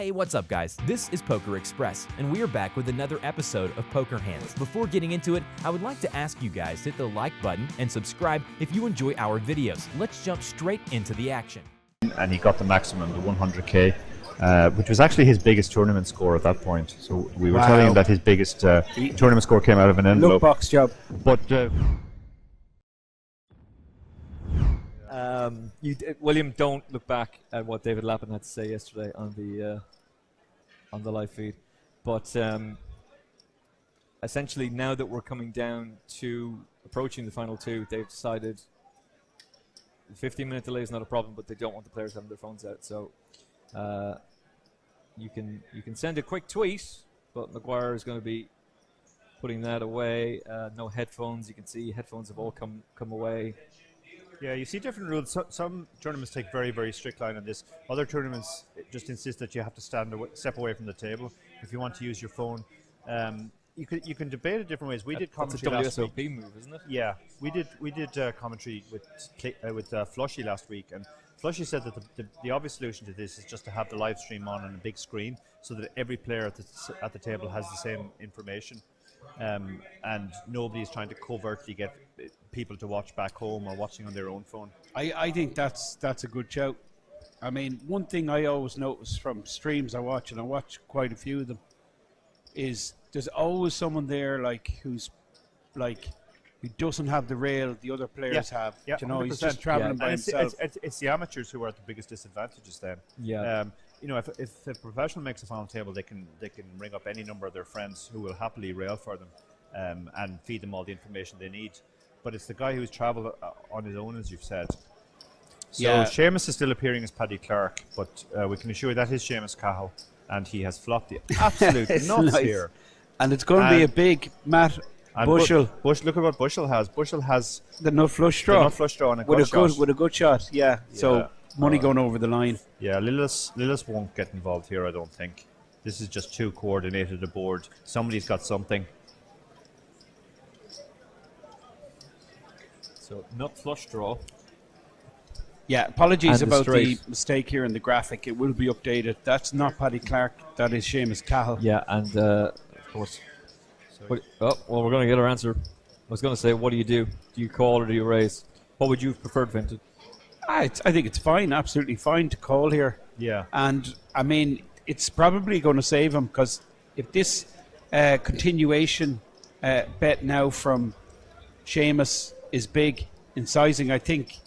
Hey, what's up guys? This is PokerXpress, and we are back with another episode of Poker Hands. Before getting into it, I would like to ask you guys to hit the like button and subscribe if you enjoy our videos. Let's jump straight into the action. And he got the maximum, the 100k, which was actually his biggest tournament score at that point. So we were telling him that his biggest tournament score came out of an envelope. Look box job. But William, don't look back at what David Lappin had to say yesterday on the live feed. But essentially, now that we're coming down to approaching the final two, they've decided the 15-minute delay is not a problem, but they don't want the players having their phones out. So you can send a quick tweet, but McGuire is going to be putting that away. No headphones. You can see headphones have all come away. yeah, you see different rules. Some tournaments take very, very strict line on this. Other tournaments just insist that you have to step away from the table if you want to use your phone. You can debate it different ways. We did commentary last week. WSOP move, isn't it? Yeah, we did commentary with Flushy last week, and Flushy said that the obvious solution to this is just to have the live stream on a big screen so that every player at the table has the same information, and nobody is trying to covertly get people to watch back home or watching on their own phone. I think that's a good shout. I mean, one thing I always notice from streams I watch, and I watch quite a few of them, is there's always someone there who doesn't have the rail the other players have. Yeah, you know, 100%. he's just traveling by himself. It's the amateurs who are at the biggest disadvantages then. Yeah. You know, if a professional makes a final table, they can ring up any number of their friends who will happily rail for them and feed them all the information they need. But it's the guy who's travelled on his own, as you've said. So Yeah. Seamus is still appearing as Paddy Clark, but we can assure you that is Seamus Cahill, and he has flopped the absolute It's nuts nice. here. And it's going to be a big Matt And Bushel. Look at what Bushel has. Bushel has The nut flush the draw. nut flush draw and a with gut a good shot. with a good shot. Yeah. So money going over the line. Yeah, Lillis won't get involved here, I don't think. This is just too coordinated a board. Somebody's got something. So nut flush draw. Yeah, apologies And the about the straight. mistake here in the graphic. It will be updated. That's not Paddy Clark. That is Seamus Cahill. Yeah, and of course. Well, we're going to get our answer. I was going to say, what do you do? Do you call or do you raise? What would you have preferred, Vinted? I think it's fine, absolutely fine to call here. Yeah. And, I mean, it's probably going to save him because if this continuation bet now from Seamus is big in sizing, I think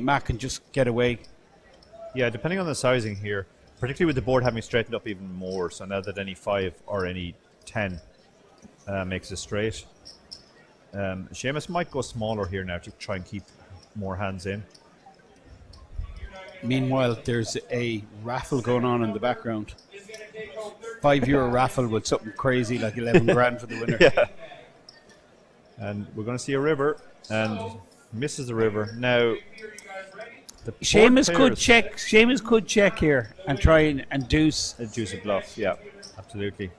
Matt can just get away. Yeah, depending on the sizing here, particularly with the board having straightened up even more, so now that any 5 or any 10 makes it straight. Seamus might go smaller here now to try and keep more hands in. Meanwhile, there's a raffle going on in the background. €5 raffle with something crazy like 11 grand for the winner. Yeah. And we're going to see a river, and misses the river. Now, the Seamus could check here and try and deuce. a deuce of bluff, yeah, absolutely.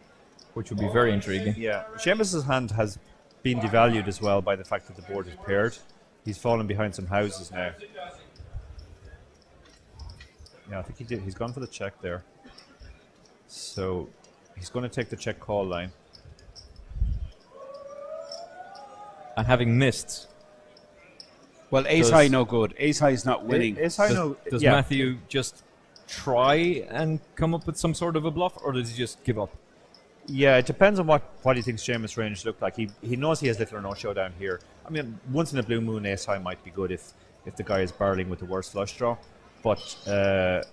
Which would be very intriguing. Yeah, Seamus's hand has been devalued as well by the fact that the board is paired. He's fallen behind some houses now. Yeah, I think he did. He's gone for the check there. So he's going to take the check call line. And having missed, Well, ace high no good. Ace high is not winning. Ace high, no, does yeah. Matthew just try and come up with some sort of a bluff, or does he just give up? Yeah, it depends on what he thinks Seamus' range looked like. He knows he has little or no showdown here. I mean, once in a blue moon, ace high might be good if the guy is barreling with the worst flush draw. But the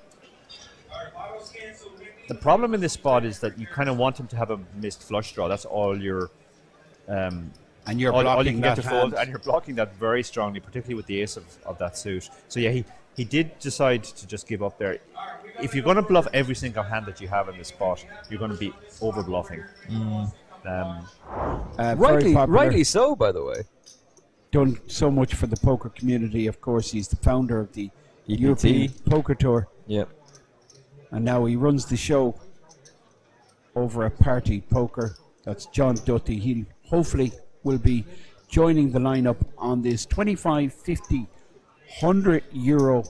problem in this spot is that you kind of want him to have a missed flush draw. That's all you're... And you're all you blocking can get that to fold, hand. and you're blocking that very strongly, particularly with the ace of that suit. So yeah, he did decide to just give up there. If you're going to bluff every single hand that you have in this spot, you're going to be over bluffing. Very popular. Rightly so, by the way. Done so much for the poker community. Of course, he's the founder of the European Poker Tour. Yep. And now he runs the show over at Party Poker. That's John Duthie. He hopefully will be joining the lineup on this 25, 50, €100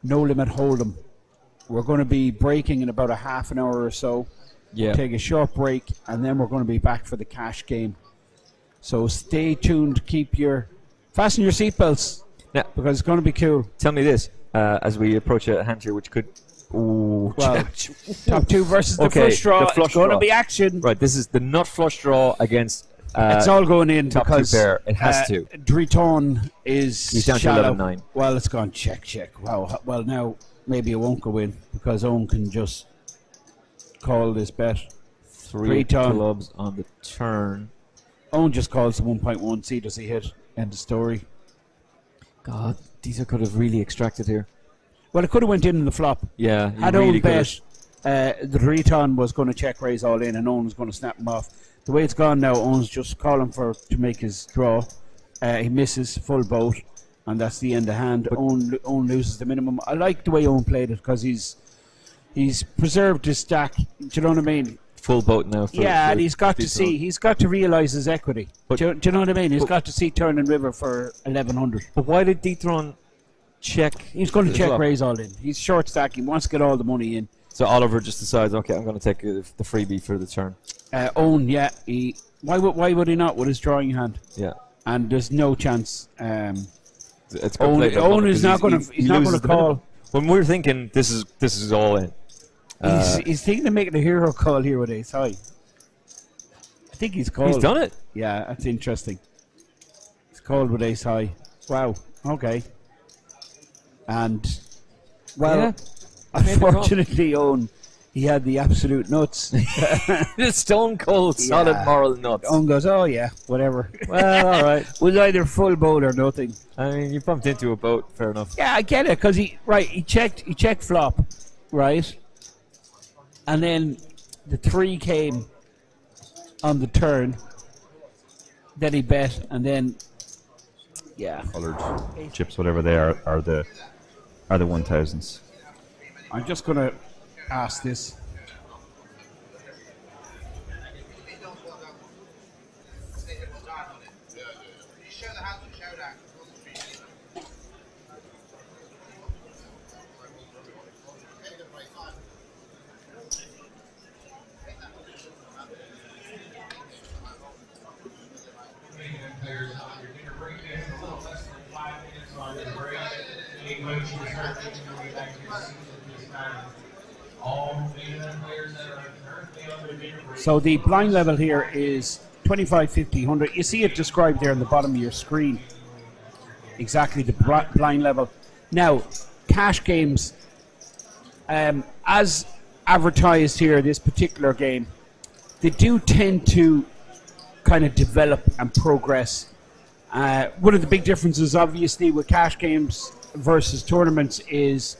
no limit hold'em We're going to be breaking in about a half an hour or so. Yeah. Take a short break, and then we're going to be back for the cash game. So stay tuned. Fasten your seatbelts. Now, because it's going to be cool. Tell me this, as we approach a hand here, which could... Ooh, well, top two versus the flush draw. The flush it's going draw. to be action. Right, this is the nut flush draw against... it's all going in top because two pair. It has to. Driton is He's down shallow. to 11-9. Well, it's gone check. Wow. Well, now maybe it won't go in because Owen can just call this bet. Three Driton. clubs on the turn. Owen just calls the 1.1. See, does he hit? End of story. God, these could have really extracted here. Well, it could have went in the flop. Yeah, Had really Owen bet, the Driton was going to check raise all in, and Owen was going to snap him off. The way it's gone now, Owen's just calling to make his draw. He misses full boat, and that's the end of hand. Owen loses the minimum. I like the way Owen played it because he's preserved his stack. Do you know what I mean? Full boat now. And he's got to realise his equity. Do you know what I mean? He's got to see turn and river for 1100. But why did Detron check? He's going to check raise all in. He's short stack. He wants to get all the money in. So Oliver just decides, okay, I'm going to take the freebie for the turn. Owen, yeah. Why would he not with his drawing hand? Yeah. And there's no chance. It's Owen is not going to. He's not going to call. When we're thinking this is all in. He's thinking of making a hero call here with ace high. I think he's called. He's done it. Yeah, that's interesting. He's called with ace high. Wow. Okay. And unfortunately, Owen, he had the absolute nuts. The stone cold, solid moral nuts. Owen goes, oh yeah, whatever. Well, all right. Was either full boat or nothing. I mean, you bumped into a boat. Fair enough. Yeah, I get it because he checked flop, right, and then the 3 came on the turn. Then he bet, and then Coloured chips, whatever they are the 1000s. I'm just gonna ask this. So the blind level here is 25, 50, 100. You see it described there on the bottom of your screen. Exactly the blind level. Now, cash games, as advertised here, this particular game, they do tend to kind of develop and progress. One of the big differences, obviously, with cash games versus tournaments is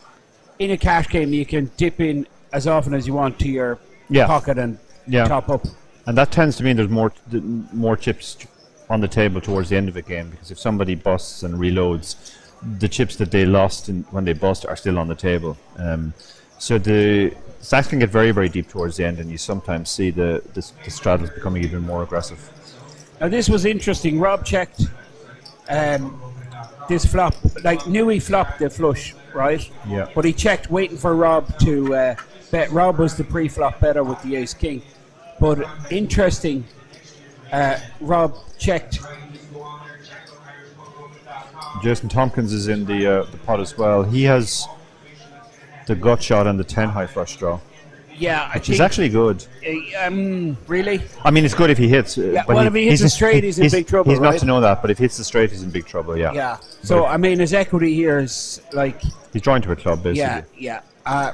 in a cash game you can dip in as often as you want to your pocket and top up. And that tends to mean there's more chips on the table towards the end of a game, because if somebody busts and reloads, the chips that they lost when they bust are still on the table. So the stacks can get very, very deep towards the end, and you sometimes see the straddles becoming even more aggressive. Now this was interesting. Rob checked this flop. Like, knew he flopped the flush, right? Yeah. But he checked waiting for Rob to bet. Rob was the pre-flop better with the ace-king. But interesting, Rob checked. Jason Tompkins is in the pot as well. He has the gut shot and the 10 high flush draw. Yeah, which is actually good. Really? I mean, it's good if he hits. But if he hits the straight, he's in big trouble. He's right? not to know that, but if he hits the straight, he's in big trouble. Yeah. Yeah. So I mean, his equity here is like. He's drawing to a club, basically. Yeah.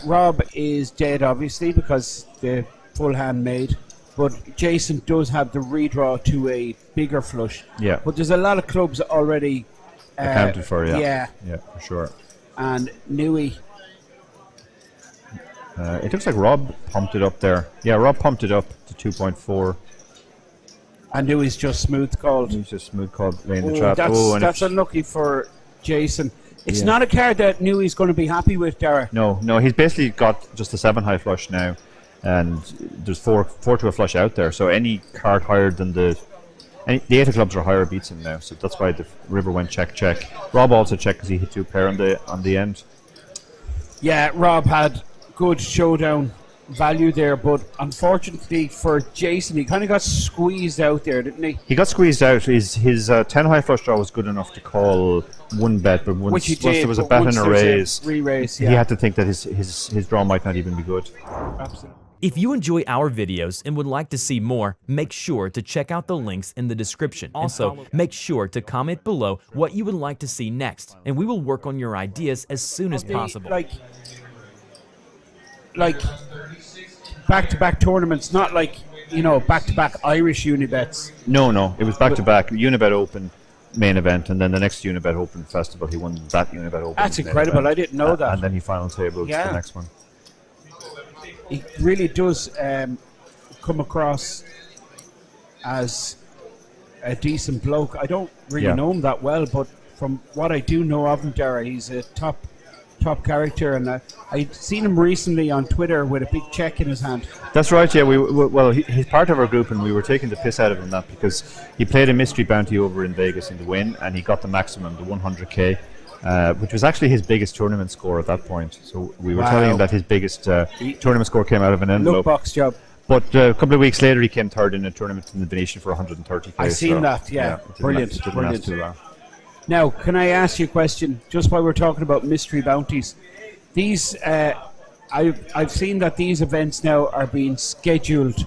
Rob is dead, obviously, because the full hand made. But Jason does have the redraw to a bigger flush. Yeah. But there's a lot of clubs already accounted for. Yeah. Yeah, for sure. And Newey. It looks like Rob pumped it up there. Yeah, Rob pumped it up to 2.4. And Newey's just smooth called. He's just smooth called, laying the trap. That's unlucky for Jason. It's not a card that Newey's going to be happy with, Dara. No, he's basically got just a 7 high flush now, and there's four to a flush out there. So any card higher than the 8 of clubs or higher beats him now. So that's why the river went check. Rob also checked because he hit 2 pair on the end. Yeah, Rob had good showdown value there, but unfortunately for Jason, he kind of got squeezed out there, didn't he? He got squeezed out. His 10 high flush draw was good enough to call one bet, but once there was a bet and a raise, re-raise, he had to think that his draw might not even be good. Absolutely. If you enjoy our videos and would like to see more, make sure to check out the links in the description. Also, make sure to comment below what you would like to see next, and we will work on your ideas as soon as possible. Like back-to-back tournaments, not like, back-to-back Irish Unibets. No, it was back-to-back. Unibet Open main event, and then the next Unibet Open festival, he won that Unibet Open. That's incredible. I didn't know that. And then he final tabled the next one. He really does come across as a decent bloke. I don't really know him that well, but from what I do know of him, Dara, he's a top character, and I'd seen him recently on Twitter with a big check in his hand. That's right, yeah. He's part of our group, and we were taking the piss out of him that because he played a mystery bounty over in Vegas in the win, and he got the maximum, the 100k. Which was actually his biggest tournament score at that point. So we were telling him that his biggest tournament score came out of an envelope. Look box job. But a couple of weeks later, he came third in a tournament in the Venetian for 130k. I've seen that, brilliant. Brilliant. Now, can I ask you a question? Just while we're talking about mystery bounties, these I've seen that these events now are being scheduled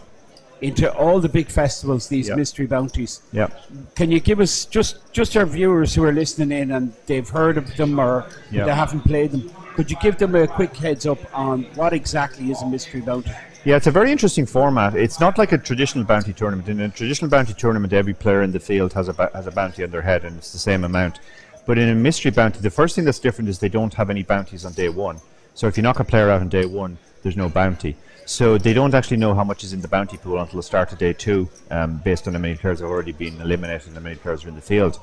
into all the big festivals, these mystery bounties. Yeah. Can you give us, just our viewers who are listening in and they've heard of them or they haven't played them, could you give them a quick heads up on what exactly is a mystery bounty? Yeah, it's a very interesting format. It's not like a traditional bounty tournament. In a traditional bounty tournament, every player in the field has a bounty on their head, and it's the same amount. But in a mystery bounty, the first thing that's different is they don't have any bounties on day one. So if you knock a player out on day one, there's no bounty. So they don't actually know how much is in the bounty pool until the start of day two, based on how many players have already been eliminated and how many players are in the field.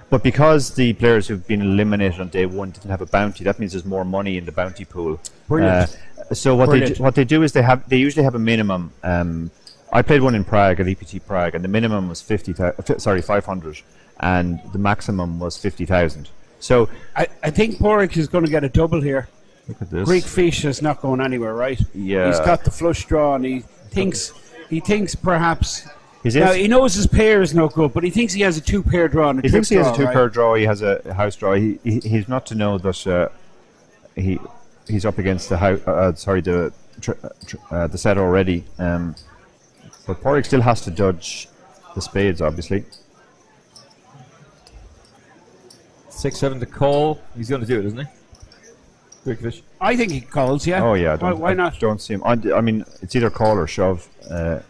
But because the players who've been eliminated on day one didn't have a bounty, that means there's more money in the bounty pool. Brilliant. So what they do is they usually have a minimum. I played one in Prague at EPT Prague, and the minimum was 500, and the maximum was 50,000. So I think Porrick is going to get a double here. Look at this. Greek Fish is not going anywhere, right? Yeah. He's got the flush draw, and he thinks perhaps. Now, he knows his pair is no good, but he thinks he has a two-pair draw and a He thinks he has a two-pair right? draw. He has a house draw. He's not to know that he's up against the the set already. But Porrick still has to dodge the spades, obviously. 6-7 to call. He's going to do it, isn't he? Greek Fish. I think he calls, yeah. Oh yeah, why not? I don't see him. I mean, it's either call or shove.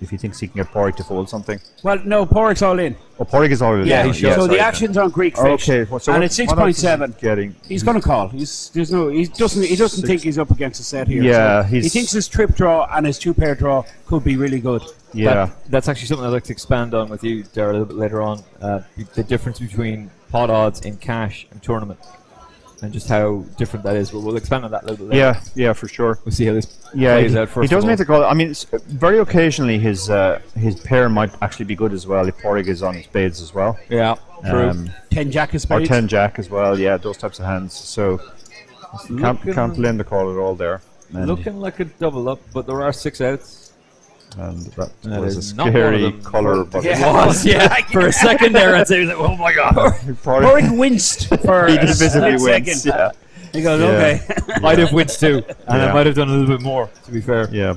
If he thinks he can get Porrick to fold something. Well, no, Porrick's all in. Oh, Porrick is all in. Yeah, so the action's on Greek Fish. Okay, and it's 6.7. He's going to call. He doesn't think he's up against a set here. Yeah, so he thinks his trip draw and his two-pair draw could be really good. Yeah, that's actually something I'd like to expand on with you, Dara, a little bit later on. The difference between pot odds in cash and tournament, and just how different that is. We'll expand on that a little bit later. Yeah, for sure. We'll see how this plays out first. He does make the call. I mean, very occasionally his pair might actually be good as well if Porrick is on his spades as well. Yeah, true. 10 jack of spades. Or 10 jack as well. Yeah, those types of hands. So can't blame the call at all there. And looking like a double up, but there are 6 outs. And that is was a not scary colour. But it was, yeah. For a second there, I'd say, oh my god. Porrick winced for he a visibly split winced. second. Yeah. He goes, okay. I'd have winced too, and I might have done a little bit more, to be fair. Yeah.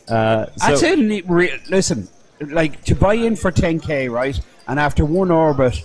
That's it. Listen, like to buy in for 10k, right? And after one orbit,